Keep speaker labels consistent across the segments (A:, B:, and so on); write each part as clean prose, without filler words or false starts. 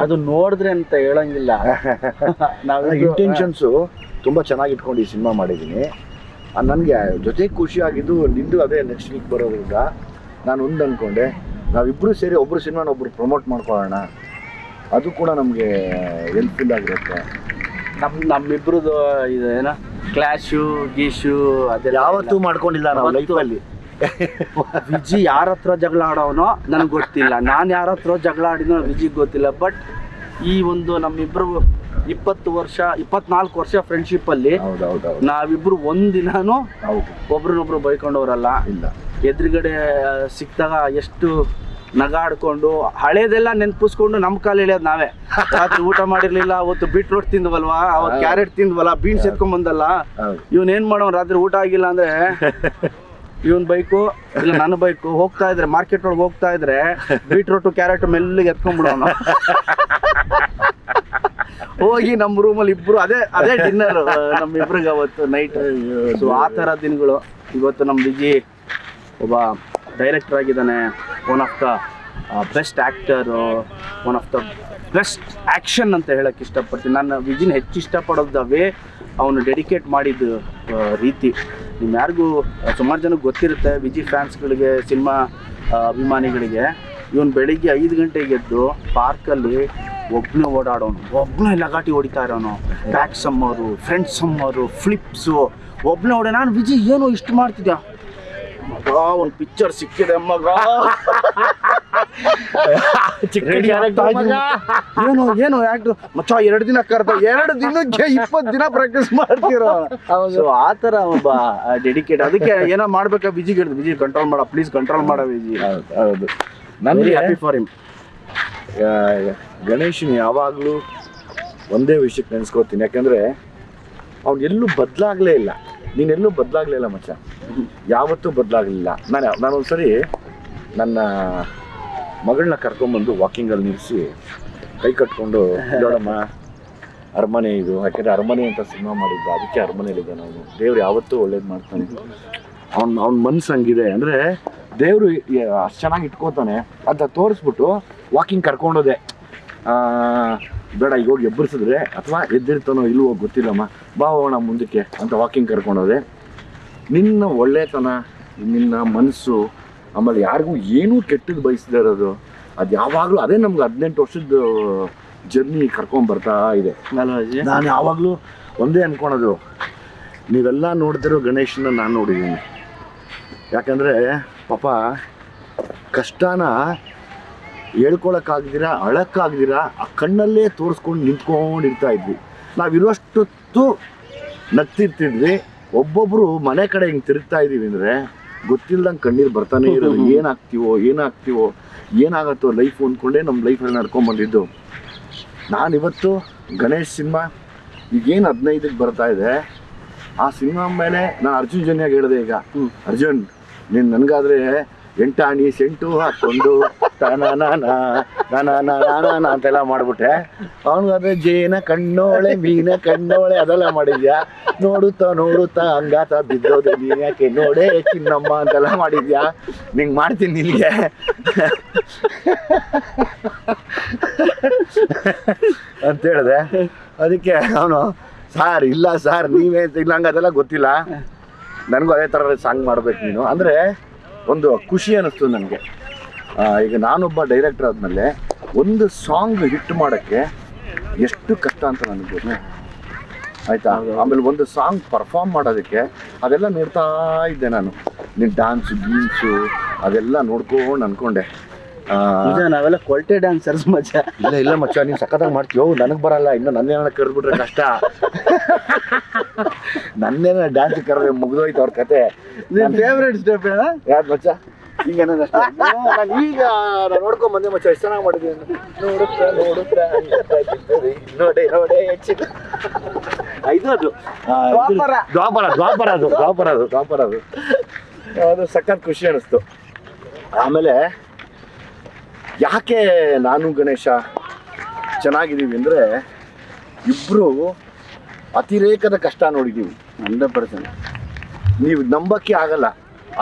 A: ಅದು ನೋಡಿದ್ರೆ ಅಂತ ಹೇಳಂಗಿಲ್ಲ.
B: ಇಂಟೆನ್ಷನ್ಸು ತುಂಬ ಚೆನ್ನಾಗಿ ಇಟ್ಕೊಂಡು ಈ ಸಿನಿಮಾ ಮಾಡಿದ್ದೀನಿ. ನನಗೆ ಜೊತೆ ಖುಷಿಯಾಗಿದ್ದು ನಿಂದು ಅದೇ ನೆಕ್ಸ್ಟ್ ವೀಕ್ ಬರೋದ್ರಿಂದ ನಾನು ಒಂದು ಅಂದ್ಕೊಂಡೆ, ನಾವಿಬ್ಬರು ಸೇರಿ ಒಬ್ಬರು ಸಿನಿಮಾನ ಒಬ್ಬರು ಪ್ರಮೋಟ್ ಮಾಡ್ಕೊಳ್ಳೋಣ, ಅದು ಕೂಡ ನಮಗೆ ಹೆಲ್ಪ್ಫುಲ್ ಆಗಿರುತ್ತೆ.
A: ನಮ್ಮಿಬ್ರದ್ದು ಇದು ಏನೋ ಕ್ಲಾಶು ಗೀಶು ಅದೆಲ್ಲ
B: ಯಾವತ್ತೂ ಮಾಡ್ಕೊಂಡಿಲ್ಲ ನಾವು ಲೈಫಲ್ಲಿ.
A: ವಿಜಿ ಯಾರ ಹತ್ರ ಜಗಳ ಆಡೋನೋ ನನಗೆ ಗೊತ್ತಿಲ್ಲ, ನಾನು ಯಾರ ಹತ್ರ ಜಗಳ ಆಡಿನೋ ವಿಜಿಗೆ ಗೊತ್ತಿಲ್ಲ. ಬಟ್ ಈ ಒಂದು ನಮ್ಮಿಬ್ರು 24 ವರ್ಷ ಫ್ರೆಂಡ್ಶಿಪ್ಪಲ್ಲಿ ನಾವಿಬ್ರು ಒಂದಿನಾನು ಒಬ್ರನ್ನೊಬ್ರು ಬೈಕೊಂಡವ್ರಲ್ಲ.
B: ಇಲ್ಲ,
A: ಎದುರುಗಡೆ ಸಿಕ್ತಾಗ ಎಷ್ಟು ನಗಾಡ್ಕೊಂಡು ಹಳೇದೆಲ್ಲ ನೆನ್ಪಿಸ್ಕೊಂಡು ನಮ್ಮ ಕಾಲು ಇಳಿಯೋದು ನಾವೇ. ರಾತ್ರಿ ಊಟ ಮಾಡಿರ್ಲಿಲ್ಲ, ಅವತ್ತು ಬೀಟ್ರೋಟ್ ತಿಂದ್ವಲ್ವಾ, ಅವತ್ತು ಕ್ಯಾರೆಟ್ ತಿಂದ್ವಲ್ಲ, ಬೀನ್ಸ್ ಎತ್ಕೊಂಡ್ ಬಂದಲ್ಲ, ಇವನ್ ಏನ್ ಮಾಡೋ ರಾತ್ರಿ ಊಟ ಆಗಿಲ್ಲ ಅಂದ್ರೆ ಇವನ್ ಬೈಕು ಇಲ್ಲ ನನ್ನ ಬೈಕು ಹೋಗ್ತಾ ಇದ್ರೆ ಮಾರ್ಕೆಟ್ ಒಳಗೆ ಹೋಗ್ತಾ ಇದ್ರೆ ಬೀಟ್ರೋಟು ಕ್ಯಾರೆಟ್ ಮೆಲ್ಲಿಗೆ ಎತ್ಕೊಂಡ್ಬಿಡೋನು. ಹೋಗಿ ನಮ್ಮ ರೂಮಲ್ಲಿ ಇಬ್ರು ಅದೇ ಡಿನ್ನರ್ ನಮ್ಮಿಬ್ರಿಗೆ ಅವತ್ತು ನೈಟ್. ಸೊ ಆ ಥರ ದಿನಗಳು. ಇವತ್ತು ನಮ್ಮ ವಿಜಿ ಒಬ್ಬ ಡೈರೆಕ್ಟರ್ ಆಗಿದ್ದಾನೆ, one of the best actor, one of the best action ಅಂತ ಹೇಳಕ್ಕೆ ಇಷ್ಟಪಡ್ತೀನಿ. ನಾನು ವಿಜಿನ ಹೆಚ್ಚು ಇಷ್ಟಪಡೋದವೇ ಅವನು ಡೆಡಿಕೇಟ್ ಮಾಡಿದ ರೀತಿ. ನೀವು ಯಾರಿಗೂ ಸುಮಾರು ಜನಕ್ಕೆ ಗೊತ್ತಿರುತ್ತೆ, ವಿಜಿ ಫ್ಯಾನ್ಸ್ಗಳಿಗೆ, ಸಿನಿಮಾ ಅಭಿಮಾನಿಗಳಿಗೆ. ಇವನು ಬೆಳಿಗ್ಗೆ 5 ಗಂಟೆಗೆ ಎದ್ದು ಪಾರ್ಕಲ್ಲಿ ಒಬ್ಬನೇ ಓಡಾಡೋನು, ಒಬ್ಬನೇ ಲಗಾಟಿ ಹೊಡಿತಾ ಇರೋನು, ಬ್ಯಾಕ್ ಸಮ್ಮರು, ಫ್ರಂಟ್ ಸಮ್ಮರು, ಫ್ಲಿಪ್ಸು, ಒಬ್ಬನೇ ಓಡೋ. ನಾನು ವಿಜಿ ಏನು ಇಷ್ಟು ಮಾಡ್ತಿದ್ಯಾ ಮಗ, ಒಂದು ಪಿಕ್ಚರ್ ಸಿಕ್ಕಿದೆ ಮಗ, ಏನು ಏನು ಆಕ್ಟರ್ ಮಚ್ಚ, 2 ದಿನ ಕರೆದ, 2 ದಿನಕ್ಕೆ 20 ದಿನ ಪ್ರಾಕ್ಟೀಸ್ ಮಾಡ್ತಿರೋ. ಸೊ ಆ ಥರ ಒಬ್ಬ ಡೆಡಿಕೇಟ್. ಅದಕ್ಕೆ ಏನೋ ಮಾಡ್ಬೇಕಾ ವಿಜಿಗೆ ಹೇಳಿದ್ರು, ವಿಜಿ ಕಂಟ್ರೋಲ್ ಮಾಡ, ಪ್ಲೀಸ್ ಕಂಟ್ರೋಲ್ ಮಾಡ ವಿಜಿ.
B: ಹೌದು,
A: ನನಗೆ ಹ್ಯಾಪಿ ಫಾರ್ ಹಿಮ್.
B: ಗಣೇಶನ್ ಯಾವಾಗಲೂ ಒಂದೇ ವಿಷಯಕ್ಕೆ ನೆನೆಸ್ಕೋತೀನಿ, ಯಾಕಂದರೆ ಅವ್ನು ಎಲ್ಲೂ ಬದಲಾಗಲೇ ಇಲ್ಲ. ನೀನೆಲ್ಲೂ ಬದಲಾಗಲೇ ಇಲ್ಲ ಮಚ್ಚ, ಯಾವತ್ತೂ ಬದಲಾಗಲಿಲ್ಲ. ನಾನೊಂದ್ಸರಿ ನನ್ನ ಮಗಳನ್ನ ಕರ್ಕೊಂಬಂದು ವಾಕಿಂಗಲ್ಲಿ ನಿಲ್ಲಿಸಿ ಕೈ ಕಟ್ಕೊಂಡು, ನೋಡಮ್ಮ ಅರಮನೆ ಇದು, ಯಾಕೆಂದರೆ ಅರಮನೆ ಅಂತ ಸಿನಿಮಾ ಮಾಡಿದ್ದ, ಅದಕ್ಕೆ ಅರಮನೆಯಲ್ಲಿದ್ದ. ನಾವು ದೇವ್ರು ಯಾವತ್ತೂ ಒಳ್ಳೇದು ಮಾಡ್ತಾನೆ. ಅವ್ನ ಮನ್ಸು ಹಂಗಿದೆ ಅಂದರೆ ದೇವರು ಅಷ್ಟು ಚೆನ್ನಾಗಿ ಇಟ್ಕೋತಾನೆ ಅಂತ ತೋರಿಸ್ಬಿಟ್ಟು ವಾಕಿಂಗ್ ಕರ್ಕೊಂಡೋದೆ. ಬೇಡ ಈಗ ಹೋಗಿ ಎಬ್ಬರಿಸಿದ್ರೆ ಅಥವಾ ಎದ್ದಿರ್ತಾನೋ ಇಲ್ವೋ ಗೊತ್ತಿಲ್ಲಮ್ಮ, ಬಾ ಹೋಗೋಣ ಮುಂದಕ್ಕೆ ಅಂತ ವಾಕಿಂಗ್ ಕರ್ಕೊಂಡೋದೆ. ನಿನ್ನ ಒಳ್ಳೆತನ, ನಿನ್ನ ಮನಸ್ಸು, ಆಮೇಲೆ ಯಾರಿಗೂ ಏನೂ ಕೆಟ್ಟದ್ದು ಬಯಸದೇ ಇರೋದು, ಅದು ಯಾವಾಗಲೂ ಅದೇ ನಮ್ಗೆ 18 ವರ್ಷದ ಜರ್ನಿ ಕರ್ಕೊಂಬರ್ತಾ ಇದೆ. ನಾನು ಯಾವಾಗಲೂ ಒಂದೇ ಅಂದ್ಕೊಳೋದು, ನೀವೆಲ್ಲ ನೋಡಿದಿರೋ ಗಣೇಶನ ನಾನು ನೋಡಿದ್ದೀನಿ. ಯಾಕಂದರೆ ಪಾಪ ಕಷ್ಟನ ಹೇಳ್ಕೊಳಕ್ಕಾಗ್ದಿರ, ಅಳಕ್ಕಾಗ್ದಿರ ಆ ಕಣ್ಣಲ್ಲೇ ತೋರಿಸ್ಕೊಂಡು ನಿಂತ್ಕೊಂಡಿರ್ತಾ ಇದ್ವಿ. ನಾವಿರುವಷ್ಟೊತ್ತು ನಗ್ತಿರ್ತಿದ್ವಿ. ಒಬ್ಬೊಬ್ಬರು ಮನೆ ಕಡೆ ಹಿಂಗೆ ತಿರುಗ್ತಾ ಇದ್ದೀವಿ ಅಂದರೆ ಗೊತ್ತಿಲ್ದಂಗೆ ಕಣ್ಣೀರು ಬರ್ತಾನೆ ಇರೋದು. ಏನಾಗ್ತೀವೋ ಏನಾಗತ್ತೋ ಲೈಫ್ ಅಂದ್ಕೊಂಡೇ ನಮ್ಮ ಲೈಫಲ್ಲಿ ನಡ್ಕೊಂಬಂದಿದ್ದು. ನಾನಿವತ್ತು ಗಣೇಶ್ ಸಿನಿಮಾ ಈಗೇನು 15ಕ್ಕೆ ಬರ್ತಾ ಇದೆ, ಆ ಸಿನಿಮಾ ಮೇಲೆ ನಾನು ಅರ್ಜುನ್ ಜನ್ಯಾಗ ಹೇಳಿದೆ, ಈಗ ಅರ್ಜುನ್ ನೀನು ನನಗಾದರೆ 8 ಆಣಿ ಸೆಂಟು ಹಾಕ್ಕೊಂಡು ಅಂತೆಲ್ಲ ಮಾಡಿಬಿಟ್ಟೆ. ಅವನಿಗಾದ್ರೆ ಜೇನ ಕಣ್ಣೋಳೆ, ಮೀನ ಕಣ್ಣೋಳೆ ಅದೆಲ್ಲ ಮಾಡಿದ್ಯಾ, ನೋಡುತ್ತಾ ಹಂಗಾತ ಬಿದ್ದೋದೆ ನೀನು ಯಾಕೆ ನೋಡೇ ಚಿನ್ನಮ್ಮ ಅಂತೆಲ್ಲ ಮಾಡಿದ್ಯಾ, ನಿಂಗೆ ಮಾಡ್ತೀನಿ ನಿನಗೆ ಅಂತ ಹೇಳಿದೆ. ಅದಕ್ಕೆ ಅವನು ಸಾರ್ ಇಲ್ಲ ಸಾರ್ ನೀವೇ ಇಲ್ಲ, ಹಂಗೆ ಅದೆಲ್ಲ ಗೊತ್ತಿಲ್ಲ, ನನಗೂ ಅದೇ ಥರ ಸಾಂಗ್ ಮಾಡ್ಬೇಕು ನೀನು ಅಂದರೆ ಒಂದು ಖುಷಿ ಅನ್ನಿಸ್ತು ನನಗೆ. ಈಗ ನಾನೊಬ್ಬ ಡೈರೆಕ್ಟರ್ ಆದಮೇಲೆ ಒಂದು ಸಾಂಗ್ ಹಿಟ್ ಮಾಡೋಕ್ಕೆ ಎಷ್ಟು ಕಷ್ಟ ಅಂತ ನನಗೆ ಗೊತ್ತು, ಆಯಿತಾ. ಆಮೇಲೆ ಒಂದು ಸಾಂಗ್ ಪರ್ಫಾರ್ಮ್ ಮಾಡೋದಕ್ಕೆ ಅದೆಲ್ಲ ನೋಡ್ತಾ ಇದ್ದೆ ನಾನು. ನೀನು ಡ್ಯಾನ್ಸು ಗೀನ್ಸು ಅದೆಲ್ಲ ನೋಡ್ಕೊಂಡು ಅಂದ್ಕೊಂಡೆ
A: ನಾವೆಲ್ಲ ಕ್ವಾಲಿಟಿ ಡ್ಯಾನ್ಸರ್ಸ್ ಮಚ್ಚ.
B: ಇಲ್ಲ ಮಚ್ಚ, ನೀನು ಸಖತ್ತಾಗಿ ಮಾಡ್ತೀವೋ, ನನಗೆ ಬರಲ್ಲ, ಇನ್ನು ನನ್ನೇನ ಕರೆದ್ಬಿಟ್ರೆ ಕಷ್ಟ. ನನ್ನೇನ ಡ್ಯಾನ್ಸ್ ಕರೆದ್ರೆ ಮುಗಿದೋಯ್ತು ಅವ್ರ ಕತೆ.
A: ನಿನ್ನ ಫೇವ್ರೇಟ್ ಸ್ಟೆಪ್
B: ಯಾರು ಮಚ್ಚ? ಈಗ ನಾನು ಈಗ ನೋಡ್ಕೊಂಡ್ ಬಂದೆ ಮಚ್ಚ, ಎಷ್ಟು ಚೆನ್ನಾಗಿ ಮಾಡಿದ್ದೀನಿ. ನೋಡುತ್ತಾ ನೋಡೇ ದ್ವಾಪರ ಅದು ಸಖತ್ ಖುಷಿ ಅನಿಸ್ತು. ಆಮೇಲೆ ಯಾಕೆ ನಾನು ಗಣೇಶ ಚೆನ್ನಾಗಿದ್ದೀವಿ ಅಂದರೆ ಇಬ್ಬರು ಅತಿರೇಕದ ಕಷ್ಟ ನೋಡಿದ್ದೀವಿ. 100% ನೀವು ನಂಬಕ್ಕೆ ಆಗಲ್ಲ,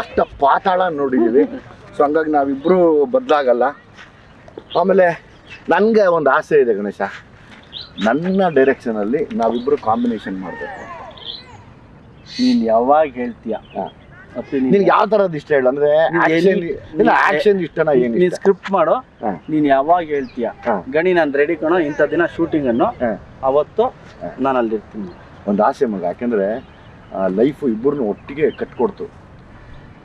B: ಅಷ್ಟ ಪಾತಾಳ ನೋಡಿದ್ದೀವಿ. ಸೊ ಹಂಗಾಗಿ ನಾವಿಬ್ಬರು ಬದಲಾಗಲ್ಲ. ಆಮೇಲೆ ನನಗೆ ಒಂದು ಆಸೆ ಇದೆ ಗಣೇಶ, ನನ್ನ ಡೈರೆಕ್ಷನಲ್ಲಿ ನಾವಿಬ್ಬರು ಕಾಂಬಿನೇಷನ್ ಮಾಡಬೇಕು.
A: ನೀನು ಯಾವಾಗ ಹೇಳ್ತೀಯ
B: ನಿನ್ಗೆ ಯಾವ ಥರದ್ದು ಇಷ್ಟ ಹೇಳು, ಅಂದರೆ ಆ್ಯಕ್ಷನ್ ಇಷ್ಟನಾ ಏನು?
A: ನೀನು ಸ್ಕ್ರಿಪ್ಟ್ ಮಾಡು,
B: ಹಾ.
A: ನೀನು ಯಾವಾಗ ಹೇಳ್ತೀಯ ಗಣಿ ನಾನು ರೆಡಿ ಕಣೋ ಇಂಥ ದಿನ ಶೂಟಿಂಗನ್ನು, ಅವತ್ತು ನಾನು ಅಲ್ಲಿರ್ತೀನಿ.
B: ಒಂದು ಆಸೆ ಮಗ, ಯಾಕೆಂದರೆ ಲೈಫು ಇಬ್ಬರನ್ನು ಒಟ್ಟಿಗೆ ಕಟ್ಕೊಡ್ತು.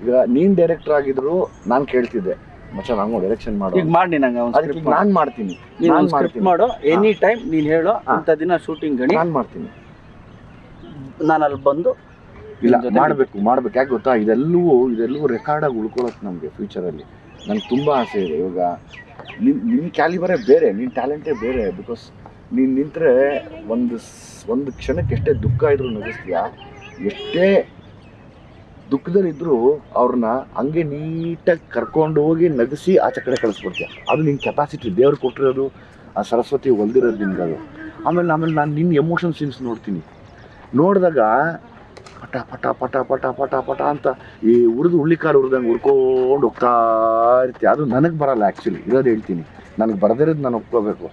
B: ಈಗ ನೀನು ಡೈರೆಕ್ಟರ್ ಆಗಿದ್ರು ನಾನು ಕೇಳ್ತಿದ್ದೆ ಮಚ್ಚ ನಂಗೂ ಡೈರೆಕ್ಷನ್ ಮಾಡು,
A: ಈಗ ಮಾಡಿ ನಂಗೆ
B: ಅದಕ್ಕೆ ನಾನು ಮಾಡ್ತೀನಿ,
A: ನಾನು ಸ್ಕ್ರಿಪ್ಟ್ ಮಾಡು, ಎನಿ ಟೈಮ್ ನೀನು ಹೇಳು ಇಂಥ ದಿನ ಶೂಟಿಂಗ್ ಗಣಿ
B: ನಾನು ಮಾಡ್ತೀನಿ.
A: ನಾನು ಅಲ್ಲಿ ಬಂದು
B: ಇಲ್ಲ ಮಾಡ್ಬೇಕು. ಯಾಕೆ ಗೊತ್ತಾ, ಇದೆಲ್ಲವೂ ರೆಕಾರ್ಡಾಗಿ ಉಳ್ಕೊಳ್ಳೋದು ನಮಗೆ ಫ್ಯೂಚರಲ್ಲಿ. ನನಗೆ ತುಂಬ ಆಸೆ ಇದೆ. ಇವಾಗ ನಿನ್ನ ಕ್ಯಾಲಿಬರೇ ಬೇರೆ, ನಿನ್ನ ಟ್ಯಾಲೆಂಟೇ ಬೇರೆ. ಬಿಕಾಸ್ ನೀನು ನಿಂತರೆ ಒಂದು ಕ್ಷಣಕ್ಕೆ ಎಷ್ಟೇ ದುಃಖ ಇದ್ರೂ ನಗಿಸ್ತೀಯ, ಎಷ್ಟೇ ದುಃಖದಲ್ಲಿದ್ದರೂ ಅವ್ರನ್ನ ಹಂಗೆ ನೀಟಾಗಿ ಕರ್ಕೊಂಡು ಹೋಗಿ ನಗಿಸಿ ಆಚೆ ಕಡೆ ಕಳಿಸ್ಬಿಡ್ತೀಯ. ಅದು ನಿನ್ನ ಕೆಪಾಸಿಟಿ, ದೇವ್ರು ಕೊಟ್ಟಿರೋದು, ಆ ಸರಸ್ವತಿ ಹೊಲ್ದಿರೋದು ನಿನ್ಗದು. ಆಮೇಲೆ ನಾನು ನಿನ್ನ ಎಮೋಷನ್ ಸೀನ್ಸ್ ನೋಡಿದಾಗ ಪಟ ಪಟ ಪಟ ಪಟ ಪಟ ಪಟ ಅಂತ ಈ ಹುಳ್ಳಿಕಾಳು ಹುರಿದಂಗೆ ಹುರ್ಕೊಂಡು ಹೋಗ್ತಾ ಇರ್ತೀಯ. ಅದು ನನಗೆ ಬರಲ್ಲ ಆ್ಯಕ್ಚುಲಿ, ಇರೋದು ಹೇಳ್ತೀನಿ. ನನಗೆ ಬರದಿರೋದು ನಾನು ಒಪ್ಕೋಬೇಕು.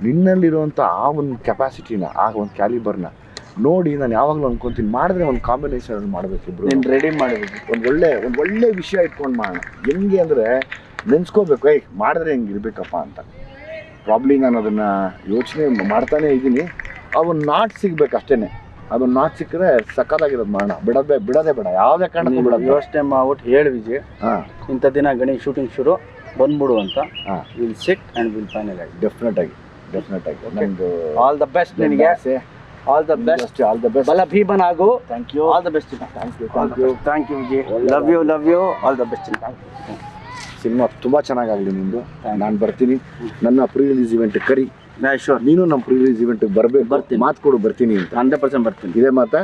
B: ನಿನ್ನಲ್ಲಿರುವಂಥ ಆ ಒಂದು ಕೆಪಾಸಿಟಿನ, ಆ ಒಂದು ಕ್ಯಾಲಿಬರ್ನ ನೋಡಿ ನಾನು ಯಾವಾಗಲೂ ಅನ್ಕೊತೀನಿ, ಮಾಡಿದ್ರೆ ಒಂದು ಕಾಂಬಿನೇಷನ್ ಮಾಡಬೇಕಿಬ್ರು.
A: ನೀನು ರೆಡಿ ಮಾಡಬೇಕು,
B: ಒಂದು ಒಳ್ಳೆ ವಿಷಯ ಇಟ್ಕೊಂಡು ಮಾಡೋಣ. ಹೆಂಗೆ ಅಂದರೆ ನೆನ್ಸ್ಕೋಬೇಕು, ಮಾಡಿದ್ರೆ ಹೆಂಗೆ ಇರಬೇಕಪ್ಪ ಅಂತ. ಪ್ರಾಬ್ಲಿ ನಾನು ಅದನ್ನು ಯೋಚನೆ ಮಾಡ್ತಾನೇ ಇದ್ದೀನಿ. ಅವನು ನಾಟ್ ಸಿಗ್ಬೇಕು ಅಷ್ಟೇ. ಅದೊಂದು ನಾಟ್ ಸಿಕ್ಕರೆ ಸಕ್ಕತ್ತಾಗಿರೋದು ಮಾಡೋಣ. ಬಿಡೋದೇ ಬೇಡ, ಯಾವುದೇ ಕಾರಣಕ್ಕೂ ಬಿಡೋದು.
A: ಯೋಚನೆ ಮಾಡ್ಬಿಟ್ಟು ಹೇಳಿ ವಿಜಯ್, ಇಂಥ ದಿನ ಗಣಿ ಶೂಟಿಂಗ್ ಶುರು ಬಂದ್ಬಿಡು ಅಂತ. Will sit and will finalise. Definite ಆಗಿ ನಮ್ಮದು ಆಲ್ ದ ಬೆಸ್ಟ್ ನಿನಗೆ. All the best. ಬಲ ಭೀಮನ್ ಆಗು. Thank you. All the best. Thank you Vijay. Love you. All the best.
B: Cinema ತುಂಬ ಚೆನ್ನಾಗಾಗಲಿ ನಿಂದು. ನಾನು ಬರ್ತೀನಿ. ನನ್ನ ಪ್ರೀ ರಿಲೀಸ್ ಇವೆಂಟ್ ಕರಿ.
A: ಶೋರ್.
B: ನೀನು ನಮ್ಮ ಪ್ರೀ ರಿಲೀಸ್ ಇವೆಂಟ್ಗೆ ಬರ್ತೀನಿ. ಮಾತು ಕೊಡು, ಬರ್ತೀನಿ ಅಂತ.
A: 100% ಬರ್ತೀನಿ.
B: ಇದೇ ಮಾತಾ?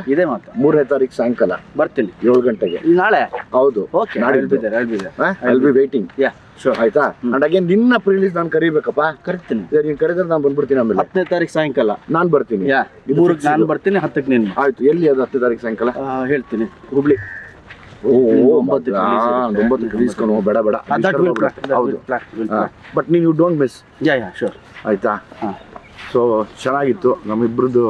B: 3ನೇ ತಾರೀಕು ಸಾಯಂಕಾಲ
A: ಬರ್ತೀನಿ,
B: 7 ಗಂಟೆಗೆ.
A: ನಾಳೆ?
B: ಹೌದು.
A: ಓಕೆ, ನಾಳೆ
B: I'll be waiting.
A: ಶೋರ್.
B: ಆಯ್ತಾ? ಅಂಡ್ ಅಗೇನ್ ನಿನ್ನ ಪ್ರೀ ರಿಲೀಸ್ ನಾನು ಕರಿಬೇಕಪ್ಪ.
A: ಕರಿತೀನಿ.
B: ನೀನು ಕರೆದ್ರೆ ನಾನು ಬಂದ್ಬಿಡ್ತೀನಿ. ಆಮೇಲೆ
A: 10ನೇ ತಾರೀಕು ಸಾಯಂಕಾಲ ನಾನು
B: ಬರ್ತೀನಿ.
A: 3ಕ್ಕೆ ನಾನು ಬರ್ತೀನಿ, 10ಕ್ಕೆ ನೀನು.
B: ಆಯ್ತು. ಎಲ್ಲಿ ಅದು 10ನೇ ತಾರೀಕು ಸಾಯಂಕಾಲ?
A: ಹೇಳ್ತೀನಿ, ಹುಬ್ಳಿ.
B: 9ಕ್ಕೆ ರಿಲೀಸ್ಕೊಂಡು ಬೇಡ. ಹೌದು, ಬಟ್ ನೀವು ಡೋಂಟ್ ಮಿಸ್.
A: ಶೋರ್.
B: ಆಯ್ತಾ? ಸೊ ಚೆನ್ನಾಗಿತ್ತು ನಮ್ಮಿಬ್ರದ್ದು.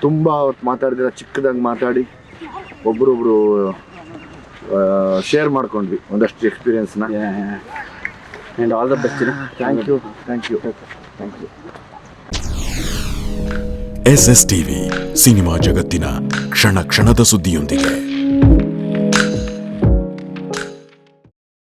B: ತುಂಬ ಹೊತ್ತು ಮಾತಾಡಿದ್ರೆ, ಚಿಕ್ಕದಾಗಿ ಮಾತಾಡಿ ಒಬ್ರೊಬ್ರು ಶೇರ್ ಮಾಡ್ಕೊಂಡ್ವಿ ಒಂದಷ್ಟು ಎಕ್ಸ್ಪೀರಿಯನ್ಸ್ನ.
A: And all the best.
B: Thank you.
C: SS TV, cinema ಜಗತ್ತಿನ ಕ್ಷಣ ಕ್ಷಣದ ಸುದ್ದಿಯೊಂದಿಗೆ.